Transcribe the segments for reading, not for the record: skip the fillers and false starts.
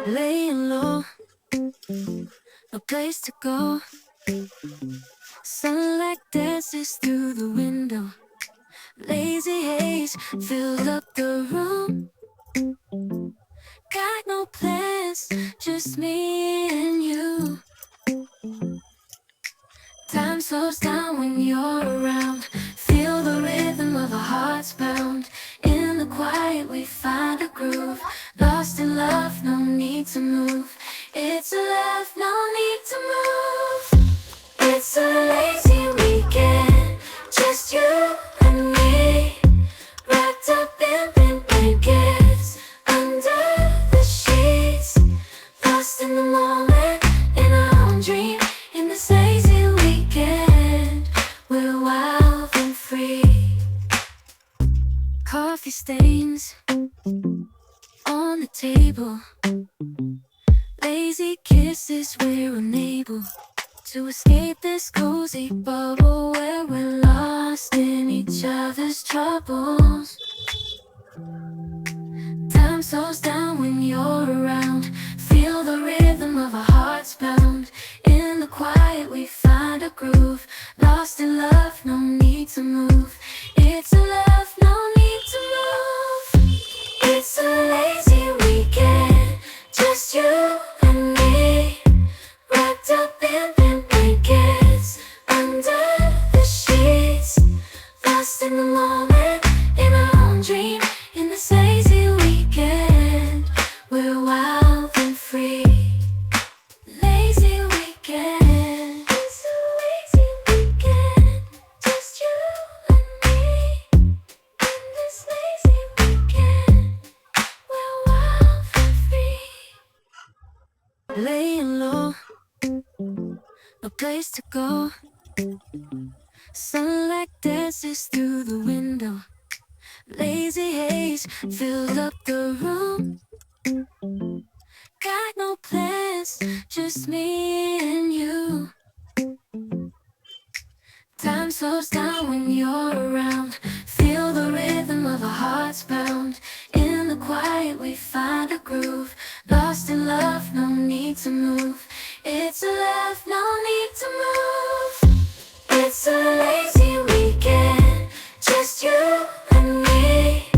Laying low, no place to go. Sunlight dances through the window. Lazy haze filled up the room. Got no plans, just me and you. Time slows down when you're around. Feel the rhythm of our hearts pound. In the quiet we find a groove. Lost in love, no need to move. It's a love, no need to move. It's a lazy weekend, just you and me. Wrapped up in pink blankets, under the sheets. Lost in the moment, in our own dream. In this lazy weekend, we're wild and free. Coffee stains on the table. Lazy kisses, we're unable to escape this cozy bubble where we're lost in each other's troubles. Time slows down when you're around. Feel the rhythm of our hearts pound. In the quiet we find a groove. Lost in love, no need to move. It's a love, no need to move. It's a lazy weekend, just you and me. Wrapped up in pink blankets, under the sheets. Lost in the moment, in our own dream. In this lazy weekend, we're wild and free. Lazy weekend, it's a lazy weekend, just you and me. In this lazy weekend, we're wild and free. Laying low, no place to go. Sunlight dances through the window. Lazy haze filled up the room. Got no plans, just me and you. Time slows down when you're around. Feel the rhythm of our hearts pound. In the quiet we find a groove. Lost in love, no need to move. It's a love, no need to move. It's a lazy weekend, just you and me.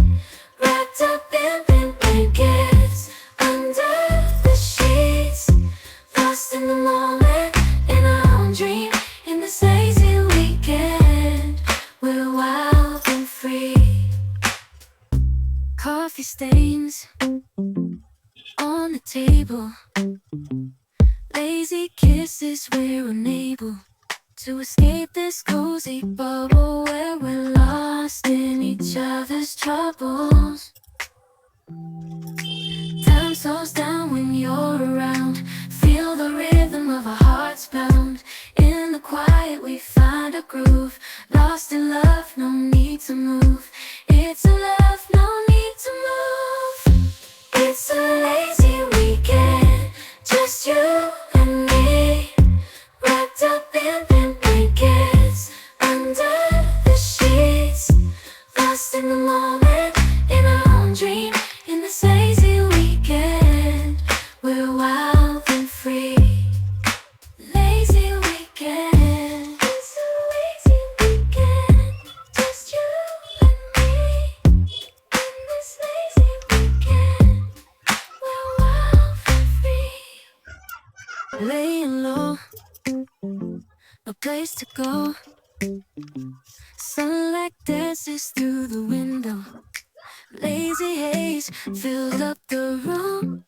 Wrapped up in pink blankets, under the sheets. Lost in the moment, in our own dream. In this lazy weekend, we're wild and free. Coffee stains on the table. Lazy kisses, we're unable to escape this cozy bubble where we're lost in each other's troubles. Time slows down when you're around. Feel the rhythm of our hearts pound. In the quiet we find a groove. Lost in love, no need to move. It's a love, no need to move. It's a lazy weekend, just you and me. Wrapped up in pink blankets, under the sheets. Lost in the moment, in our own dream. In this lazy weekend, we're wild and free. Lazy weekend, it's a lazy weekend, just you and me. In this lazy weekend, we're wild and free. Laying low, no place to go. Sunlight dances through the window. Lazy haze filled up the room.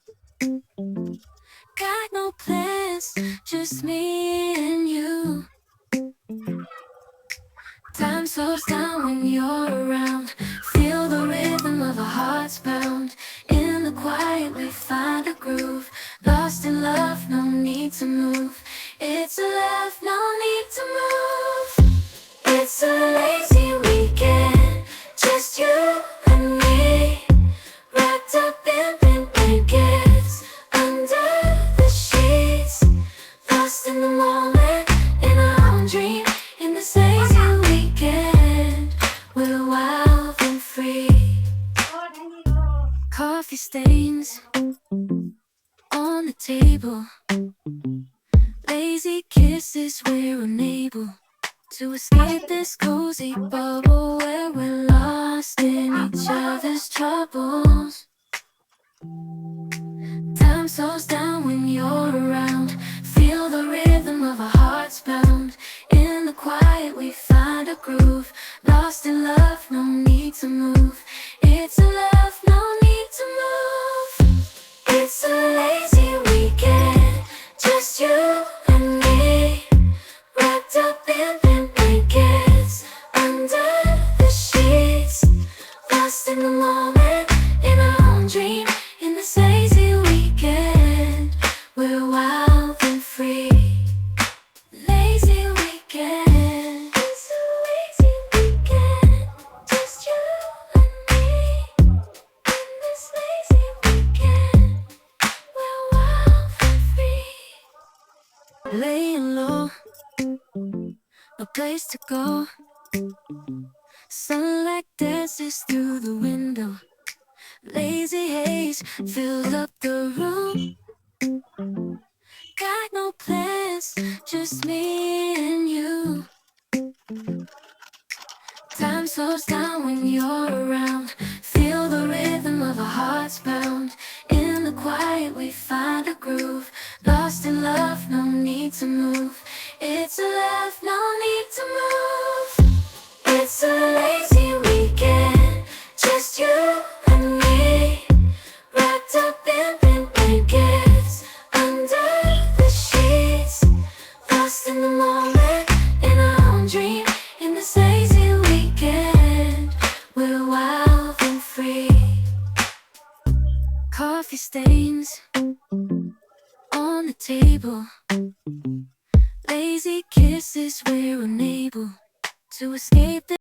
Got no plans, just me and you. Time slows down when you're around. Feel the rhythm of our hearts pound. In the quiet we find a groove. Lost in love, no need to move. It's a love, no need to move. It's a lazy weekend, just you and me. Wrapped up in pink blankets, under the sheets. Lost in the moment, in our own dream. In this lazy weekend, we're wild and free. Coffee stains the table. Lazy kisses, we're unable to escape this cozy bubble where we're lost in each other's troubles. Time slows down when you're around. Feel the rhythm of our hearts pound. In the quiet we find a groove. Lost in love, no need to move. It's a love, no need to move. It's a lazy weekend, just you and me, wrapped up in blankets, under the sheets, lost in the moment, in our own dream. In this lazy weekend, we're wild and free. Lazy weekend, it's a lazy weekend, just you and me. In this lazy weekend, we're wild and free. Laying low, no place to go. Sunlight dances through the window. Lazy haze filled up the room. Got no plans, just me and you. Time slows down when you're around. Feel the rhythm of our hearts pound. In the quiet we find a groove. Lost in love, no need to move. It's a love, no need to move. It's a lazy weekend, just you and me, wrapped up in blankets, under the sheets, lost in the moment, in our own dream. In this lazy weekend, we're wild and free. Coffee stains on the table. Lazy kisses, we're unable to escape the